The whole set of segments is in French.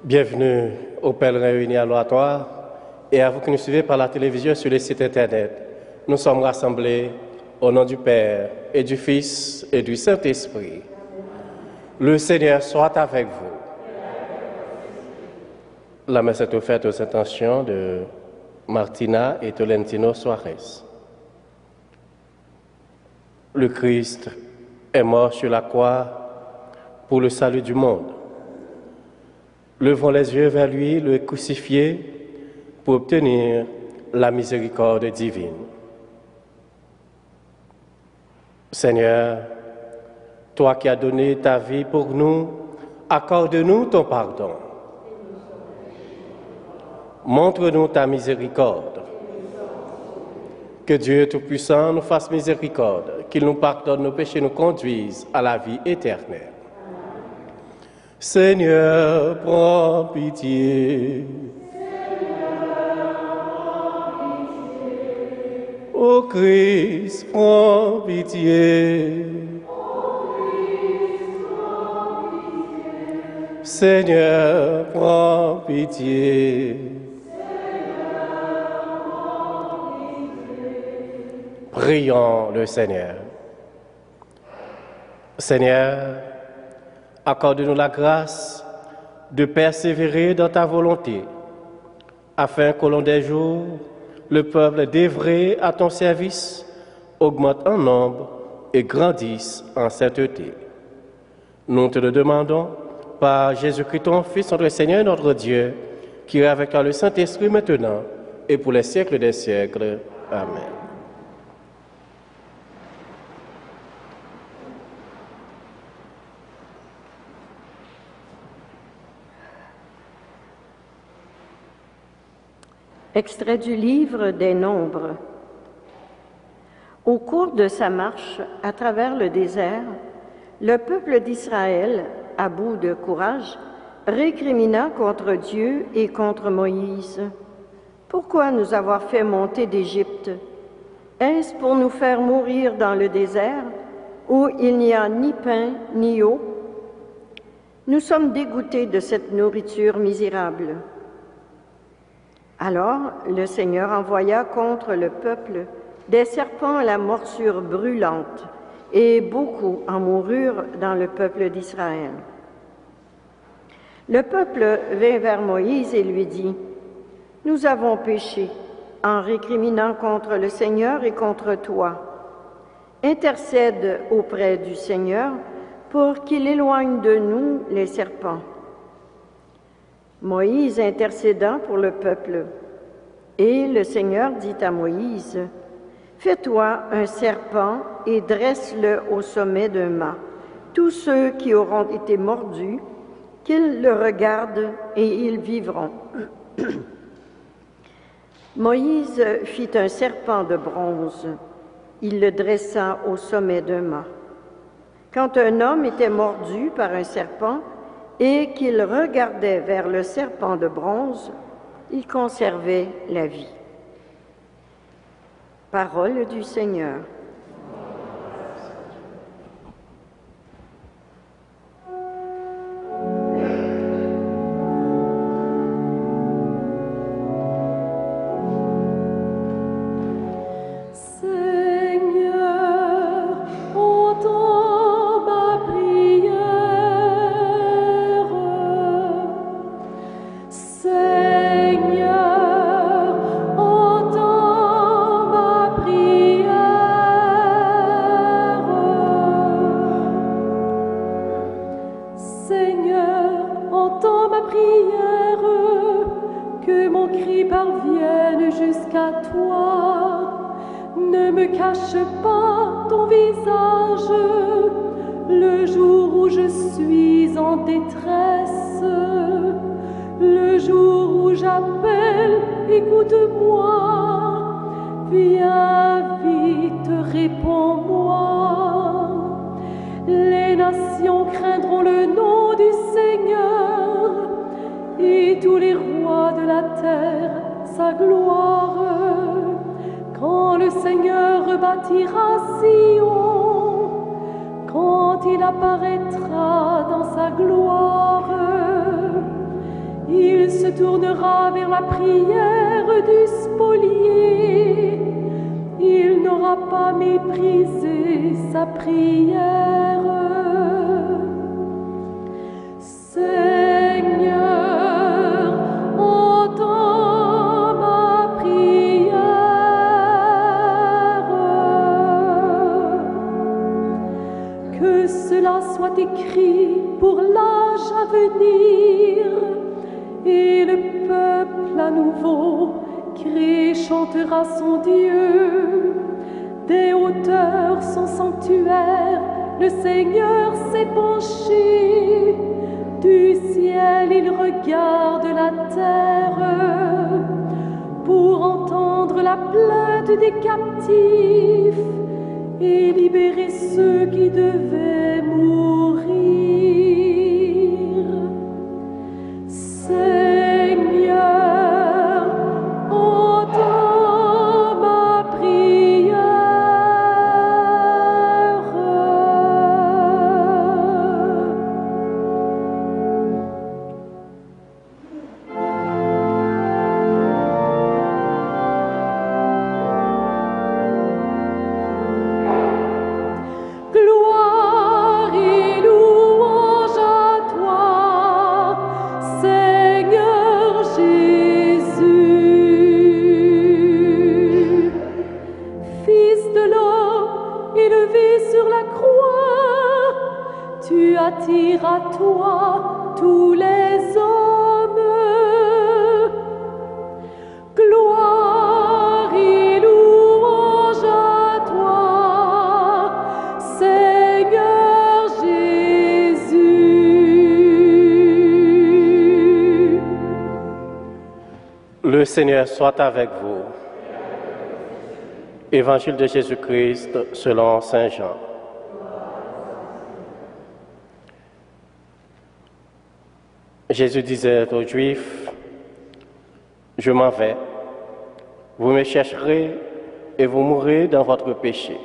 Bienvenue aux pèlerins réunis à l'oratoire et à vous qui nous suivez par la télévision sur les sites internet. Nous sommes rassemblés au nom du Père et du Fils et du Saint-Esprit. Le Seigneur soit avec vous. La messe est offerte aux intentions de Martina et Tolentino Suarez. Le Christ est mort sur la croix pour le salut du monde. Levons les yeux vers lui, le crucifié, pour obtenir la miséricorde divine. Seigneur, toi qui as donné ta vie pour nous, accorde-nous ton pardon. Montre-nous ta miséricorde. Que Dieu Tout-Puissant nous fasse miséricorde, qu'il nous pardonne nos péchés, nous conduise à la vie éternelle. Seigneur, prends pitié. Ô Christ, prends pitié. Seigneur, prends pitié. Prions le Seigneur. Seigneur, accorde-nous la grâce de persévérer dans ta volonté, afin qu'au long des jours, le peuple dévré à ton service augmente en nombre et grandisse en sainteté. Nous te le demandons par Jésus-Christ, ton Fils, notre Seigneur et notre Dieu, qui est avec toi le Saint-Esprit maintenant et pour les siècles des siècles. Amen. Extrait du livre des Nombres. Au cours de sa marche à travers le désert, le peuple d'Israël, à bout de courage, récrimina contre Dieu et contre Moïse. « Pourquoi nous avoir fait monter d'Égypte? Est-ce pour nous faire mourir dans le désert, où il n'y a ni pain ni eau? Nous sommes dégoûtés de cette nourriture misérable. » Alors le Seigneur envoya contre le peuple des serpents à la morsure brûlante, et beaucoup en moururent dans le peuple d'Israël. Le peuple vint vers Moïse et lui dit, « Nous avons péché en récriminant contre le Seigneur et contre toi. Intercède auprès du Seigneur pour qu'il éloigne de nous les serpents. » Moïse intercéda pour le peuple. Et le Seigneur dit à Moïse, « Fais-toi un serpent et dresse-le au sommet d'un mât. Tous ceux qui auront été mordus, qu'ils le regardent et ils vivront. » Moïse fit un serpent de bronze. Il le dressa au sommet d'un mât. Quand un homme était mordu par un serpent, et qu'il regardait vers le serpent de bronze, il conservait la vie. Parole du Seigneur. Quand il apparaîtra dans sa gloire, Il se tournera vers la prière du spolié. Il n'aura pas méprisé sa prière. Seigneur, entends ma prière. Que cela soit écrit pour l'âge à venir, et le peuple à nouveau créé chantera son Dieu. Des hauteurs son sanctuaire, le Seigneur s'est penché. Du ciel il regarde la terre pour entendre la plainte des captifs et libérer ceux qui devaient mourir. Seigneur, entends ma prière. Gloire et louange à toi, Seigneur Jésus. Fils de l'homme, élevé sur la croix, tu attires à toi tous les hommes. Gloire et louange à toi, Seigneur Jésus. Le Seigneur soit avec vous. Évangile de Jésus-Christ selon Saint Jean. Jésus disait aux Juifs, « Je m'en vais, vous me chercherez et vous mourrez dans votre péché.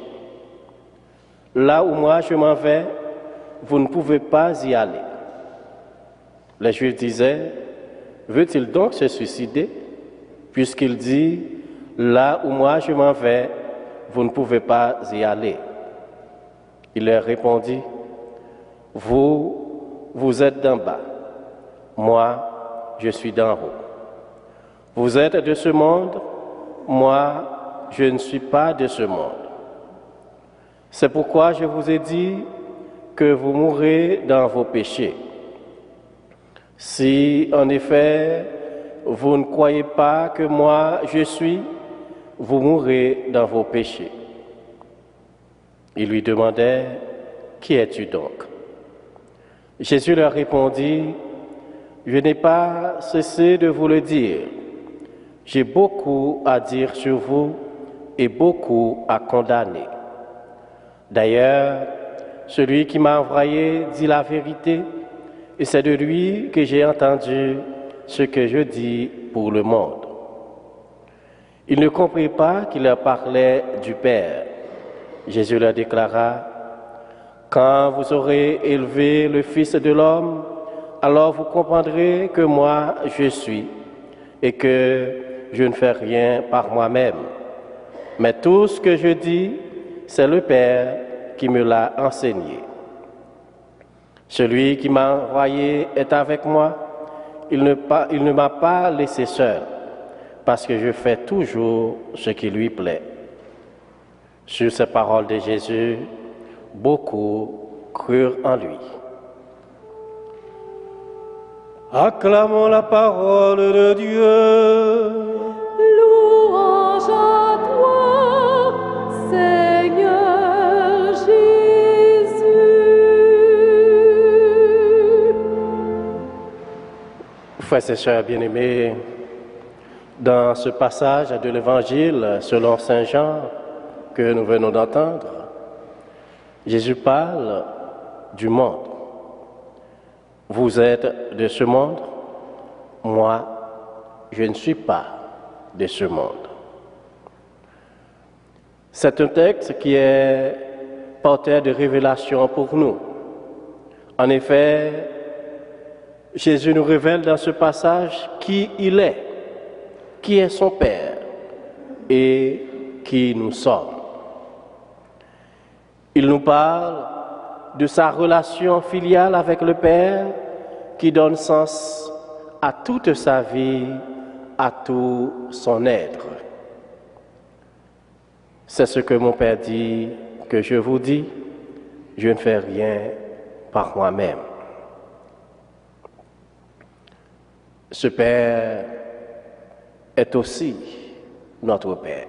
Là où moi je m'en vais, vous ne pouvez pas y aller. » Les Juifs disaient, « Veut-il donc se suicider, puisqu'il dit, là où moi je m'en vais, vous ne pouvez pas y aller. » Il leur répondit, « Vous êtes d'en bas, moi je suis d'en haut. Vous êtes de ce monde, moi je ne suis pas de ce monde. C'est pourquoi je vous ai dit que vous mourrez dans vos péchés. Si en effet vous ne croyez pas que moi je suis, vous mourrez dans vos péchés. » Ils lui demandaient, « Qui es-tu donc ?» Jésus leur répondit, « Je n'ai pas cessé de vous le dire. J'ai beaucoup à dire sur vous et beaucoup à condamner. D'ailleurs, celui qui m'a envoyé dit la vérité, et c'est de lui que j'ai entendu ce que je dis pour le monde. » Ils ne comprirent pas qu'il leur parlait du Père. Jésus leur déclara, « Quand vous aurez élevé le Fils de l'homme, alors vous comprendrez que moi je suis, et que je ne fais rien par moi-même. Mais tout ce que je dis, c'est le Père qui me l'a enseigné. Celui qui m'a envoyé est avec moi, il ne m'a pas laissé seul, parce que je fais toujours ce qui lui plaît. » Sur ces paroles de Jésus, beaucoup crurent en lui. Acclamons la parole de Dieu. Louange à toi, Seigneur Jésus. Frères et sœurs bien-aimés, dans ce passage de l'Évangile selon Saint Jean que nous venons d'entendre, Jésus parle du monde. Vous êtes de ce monde, moi, je ne suis pas de ce monde. C'est un texte qui est porteur de révélation pour nous. En effet, Jésus nous révèle dans ce passage qui il est, qui est son Père et qui nous sommes. Il nous parle de sa relation filiale avec le Père qui donne sens à toute sa vie, à tout son être. C'est ce que mon Père dit, que je vous dis, je ne fais rien par moi-même. Ce Père est aussi notre Père.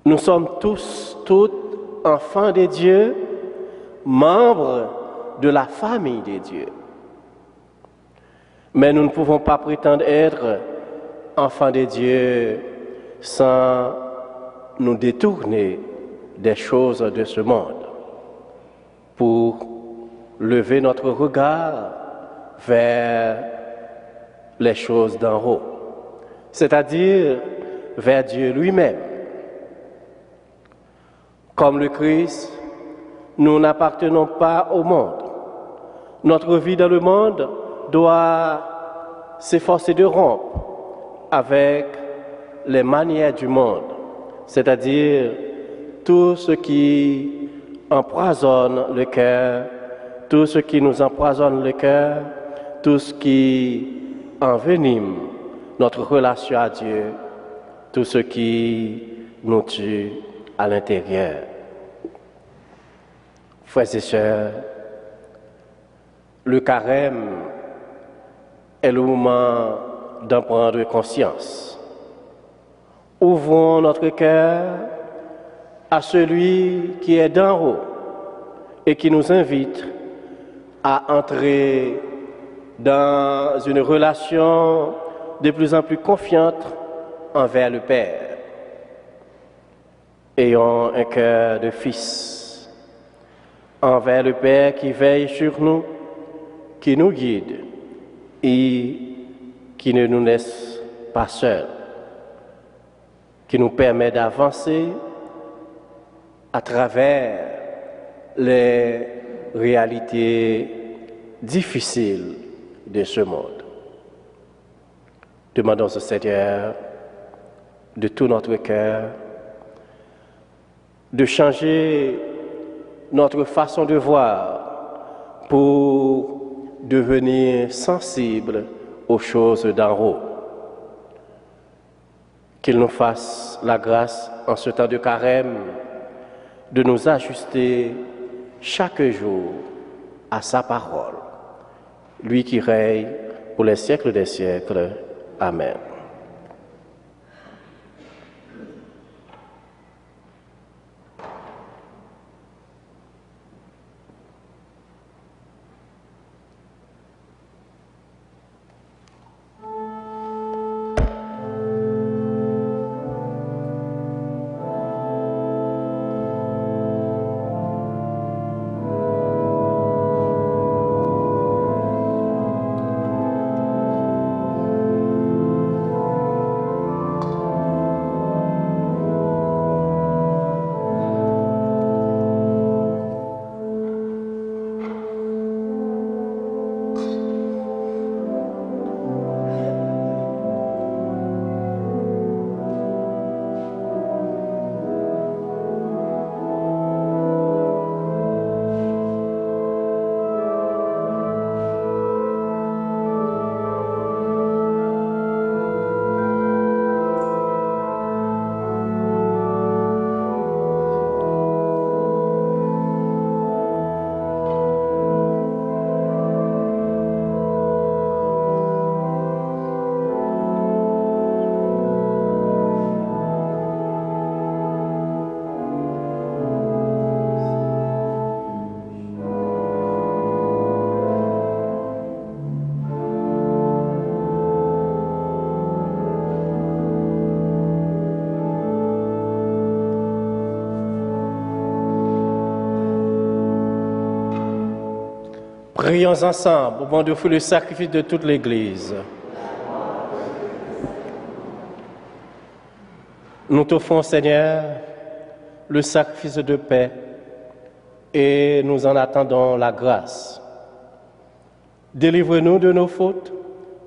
Nous sommes toutes enfants de Dieu, membres de la famille de Dieu. Mais nous ne pouvons pas prétendre être enfants de Dieu sans nous détourner des choses de ce monde pour lever notre regard vers les choses d'en haut, c'est-à-dire vers Dieu lui-même. Comme le Christ, nous n'appartenons pas au monde. Notre vie dans le monde doit s'efforcer de rompre avec les manières du monde, c'est-à-dire tout ce qui empoisonne le cœur, tout ce qui nous empoisonne le cœur, tout ce qui envenime notre relation à Dieu, tout ce qui nous tue à l'intérieur. Frères et sœurs, le carême est le moment d'en prendre conscience. Ouvrons notre cœur à celui qui est d'en haut et qui nous invite à entrer dans une relation de plus en plus confiante envers le Père. Ayons un cœur de fils envers le Père qui veille sur nous, qui nous guide et qui ne nous laisse pas seuls, qui nous permet d'avancer à travers les réalités difficiles de ce monde. Demandons au Seigneur de tout notre cœur de changer notre façon de voir pour devenir sensible aux choses d'en haut. Qu'il nous fasse la grâce en ce temps de carême de nous ajuster chaque jour à sa parole, lui qui règne pour les siècles des siècles. Amen. Prions ensemble au moment d'offrir le sacrifice de toute l'Église. Nous t'offrons, Seigneur, le sacrifice de paix et nous en attendons la grâce. Délivre-nous de nos fautes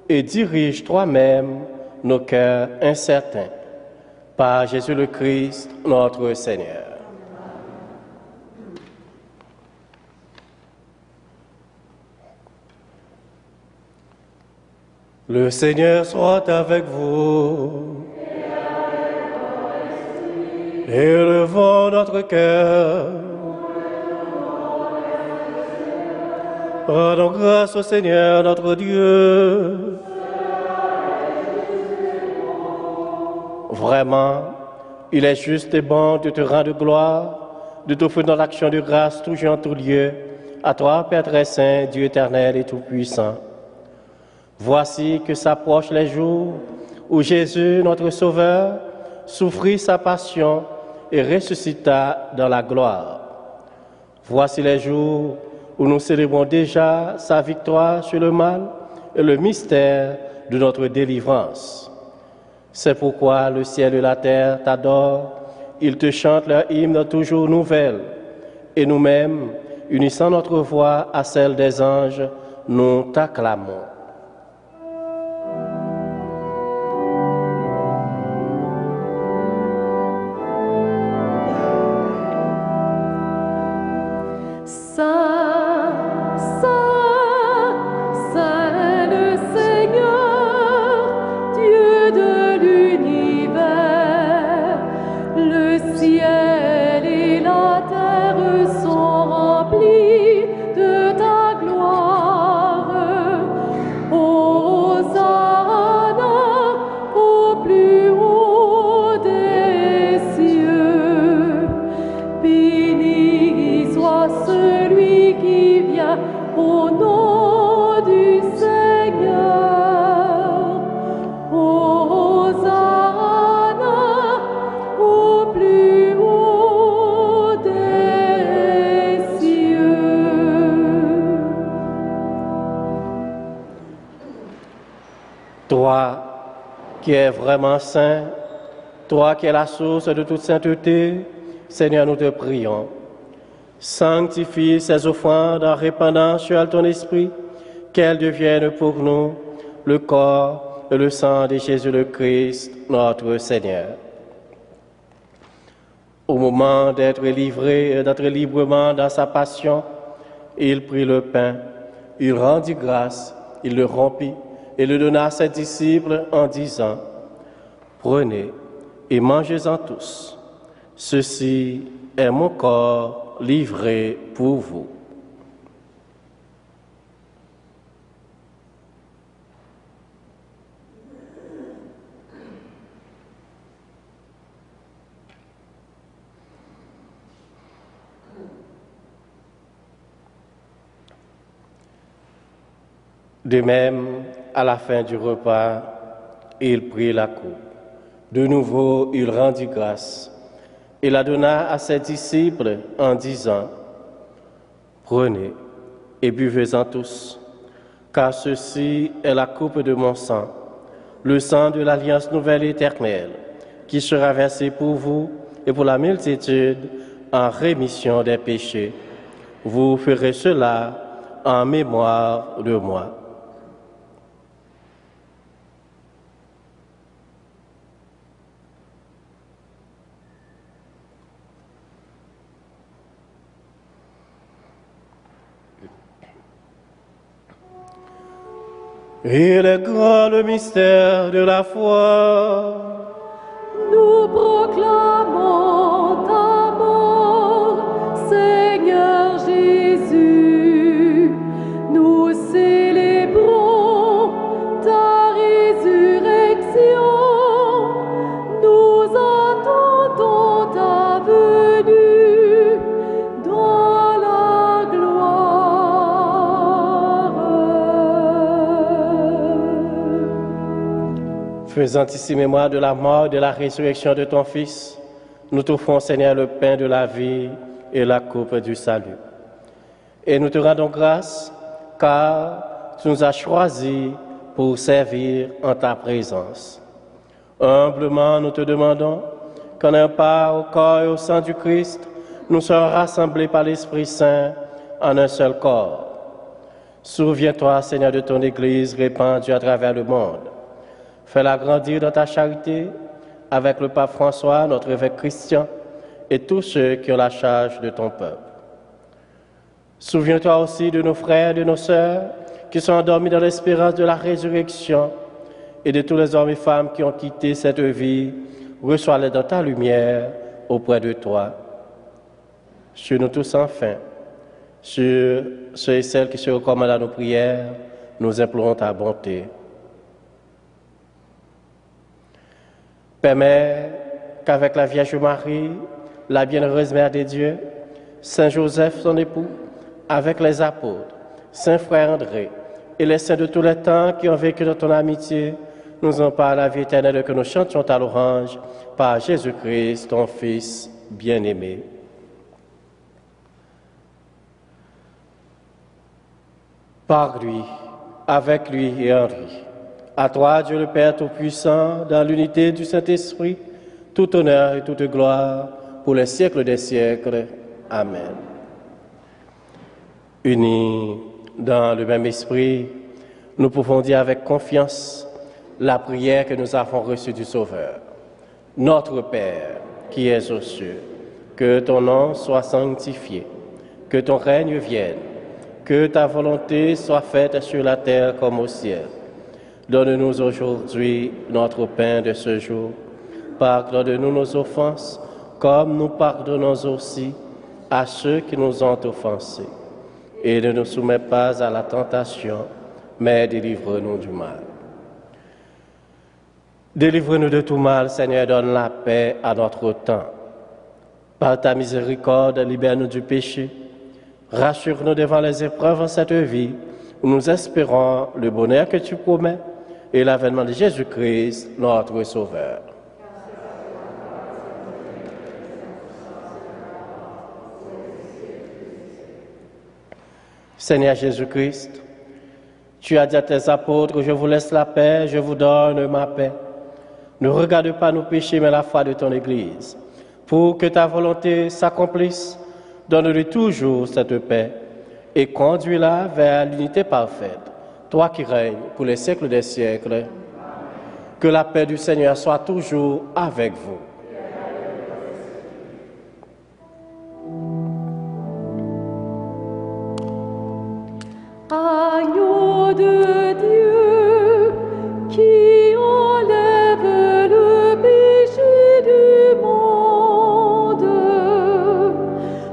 et dirige toi-même nos cœurs incertains. Par Jésus le Christ, notre Seigneur. Le Seigneur soit avec vous. Élevons notre cœur. Rendons grâce au Seigneur notre Dieu. Vraiment, il est juste et bon de te rendre gloire, de t'offrir dans l'action de grâce toujours en tout lieu, à toi, Père très saint, Dieu éternel et tout-puissant. Voici que s'approchent les jours où Jésus, notre Sauveur, souffrit sa passion et ressuscita dans la gloire. Voici les jours où nous célébrons déjà sa victoire sur le mal et le mystère de notre délivrance. C'est pourquoi le ciel et la terre t'adorent, ils te chantent leur hymne toujours nouvelle, et nous-mêmes, unissant notre voix à celle des anges, nous t'acclamons. Toi qui es vraiment saint, toi qui es la source de toute sainteté, Seigneur, nous te prions. Sanctifie ces offrandes en répandant sur elles ton esprit, qu'elles deviennent pour nous le corps et le sang de Jésus le Christ, notre Seigneur. Au moment d'être livré et d'être librement dans sa passion, il prit le pain, il rendit grâce, il le rompit et le donna à ses disciples en disant, « Prenez et mangez-en tous. Ceci est mon corps livré pour vous. » De même, à la fin du repas, il prit la coupe. De nouveau, il rendit grâce et la donna à ses disciples en disant, « Prenez et buvez-en tous, car ceci est la coupe de mon sang, le sang de l'alliance nouvelle et éternelle, qui sera versé pour vous et pour la multitude en rémission des péchés. Vous ferez cela en mémoire de moi. » Il est grand le mystère de la foi. Nous proclamons ta mort, Seigneur Jésus. Nous célébrons ta résurrection. Nous attendons ta venue dans la gloire. Faisant ici mémoire de la mort et de la résurrection de ton Fils, nous t'offrons, Seigneur, le pain de la vie et la coupe du salut. Et nous te rendons grâce, car tu nous as choisis pour servir en ta présence. Humblement, nous te demandons qu'en un part au corps et au sang du Christ, nous soyons rassemblés par l'Esprit Saint en un seul corps. Souviens-toi, Seigneur, de ton Église répandue à travers le monde. Fais-la grandir dans ta charité avec le pape François, notre évêque Christian, et tous ceux qui ont la charge de ton peuple. Souviens-toi aussi de nos frères et de nos sœurs qui sont endormis dans l'espérance de la résurrection et de tous les hommes et femmes qui ont quitté cette vie. Reçois-les dans ta lumière auprès de toi. Sur nous tous enfin, sur ceux et celles qui se recommandent à nos prières, nous implorons ta bonté. Permets qu'avec la Vierge Marie, la bienheureuse Mère de Dieu, Saint Joseph, son époux, avec les apôtres, Saint Frère André et les saints de tous les temps qui ont vécu dans ton amitié, nous en parle la vie éternelle que nous chantions à l'orange par Jésus-Christ, ton Fils bien-aimé. Par lui, avec lui et en lui. À toi, Dieu le Père Tout-Puissant, dans l'unité du Saint-Esprit, tout honneur et toute gloire pour les siècles des siècles. Amen. Unis dans le même esprit, nous pouvons dire avec confiance la prière que nous avons reçue du Sauveur. Notre Père, qui es aux cieux, que ton nom soit sanctifié, que ton règne vienne, que ta volonté soit faite sur la terre comme au ciel. Donne-nous aujourd'hui notre pain de ce jour. Pardonne-nous nos offenses, comme nous pardonnons aussi à ceux qui nous ont offensés. Et ne nous soumets pas à la tentation, mais délivre-nous du mal. Délivre-nous de tout mal, Seigneur, donne la paix à notre temps. Par ta miséricorde, libère-nous du péché. Rassure-nous devant les épreuves en cette vie, où nous espérons le bonheur que tu promets et l'avènement de Jésus-Christ, notre Sauveur. Seigneur Jésus-Christ, tu as dit à tes apôtres, je vous laisse la paix, je vous donne ma paix. Ne regarde pas nos péchés, mais la foi de ton Église. Pour que ta volonté s'accomplisse, donne-lui toujours cette paix et conduis-la vers l'unité parfaite, toi qui règnes pour les siècles des siècles. Que la paix du Seigneur soit toujours avec vous. Agneau de Dieu, qui enlève le péché du monde,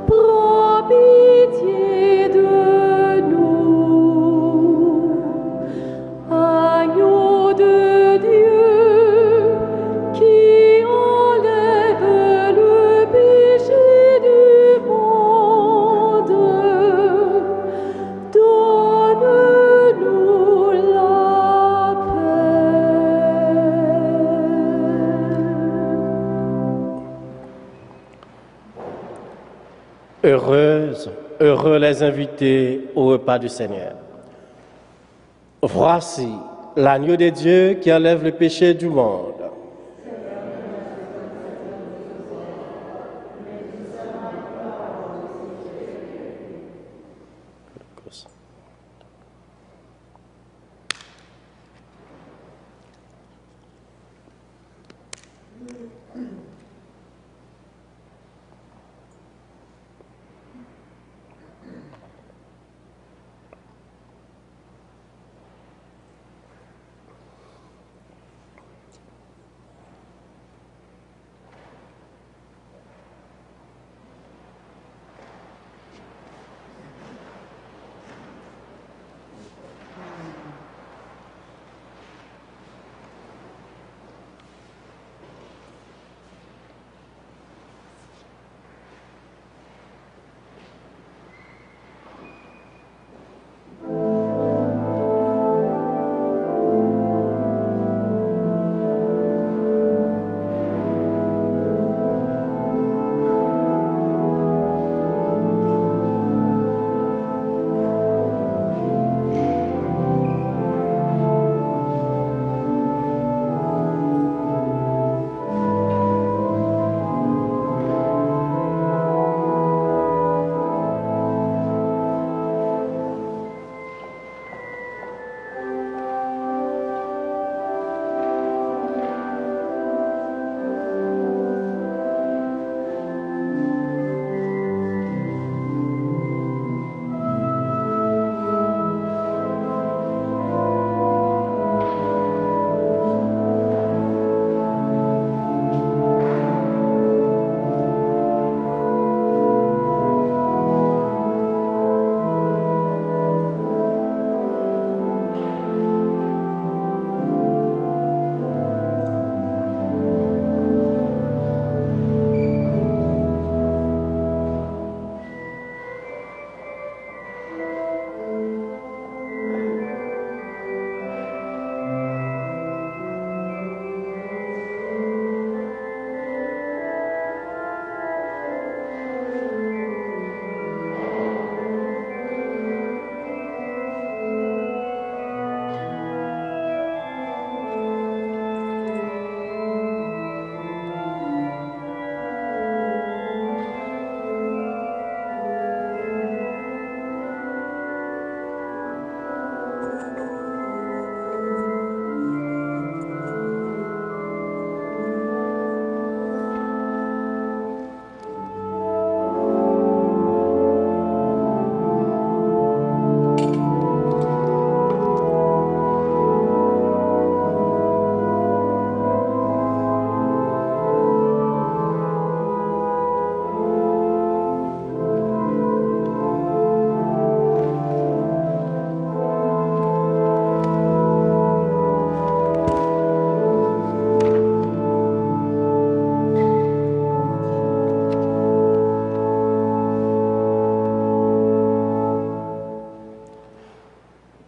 prends pitié de nous. Agneau de Dieu, qui enlève le péché du monde, donne-nous la paix. Heureux les invités au repas du Seigneur. Voici l'agneau de Dieu qui enlève le péché du monde.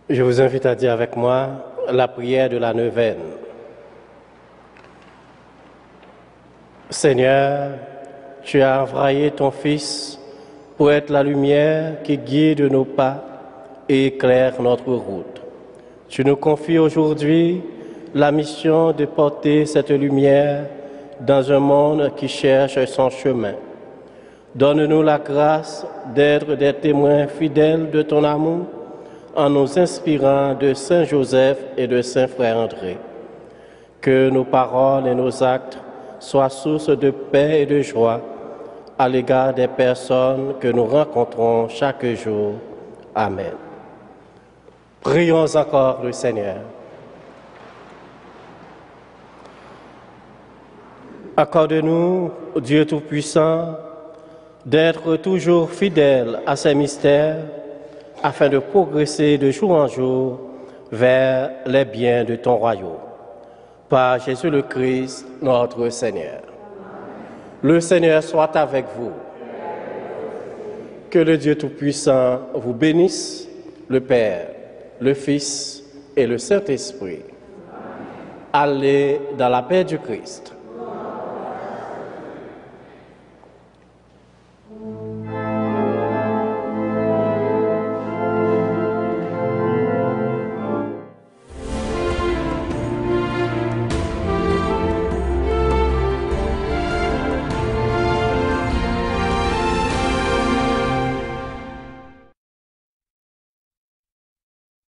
Je vous invite à dire avec moi la prière de la neuvaine. Seigneur, tu as envoyé ton Fils pour être la lumière qui guide nos pas et éclaire notre route. Tu nous confies aujourd'hui la mission de porter cette lumière dans un monde qui cherche son chemin. Donne-nous la grâce d'être des témoins fidèles de ton amour en nous inspirant de Saint Joseph et de Saint Frère André. Que nos paroles et nos actes soient source de paix et de joie à l'égard des personnes que nous rencontrons chaque jour. Amen. Prions encore le Seigneur. Accorde-nous, Dieu Tout-Puissant, d'être toujours fidèles à ces mystères afin de progresser de jour en jour vers les biens de ton royaume. Par Jésus le Christ, notre Seigneur. Le Seigneur soit avec vous. Que le Dieu Tout-Puissant vous bénisse, le Père, le Fils et le Saint-Esprit. Allez dans la paix du Christ.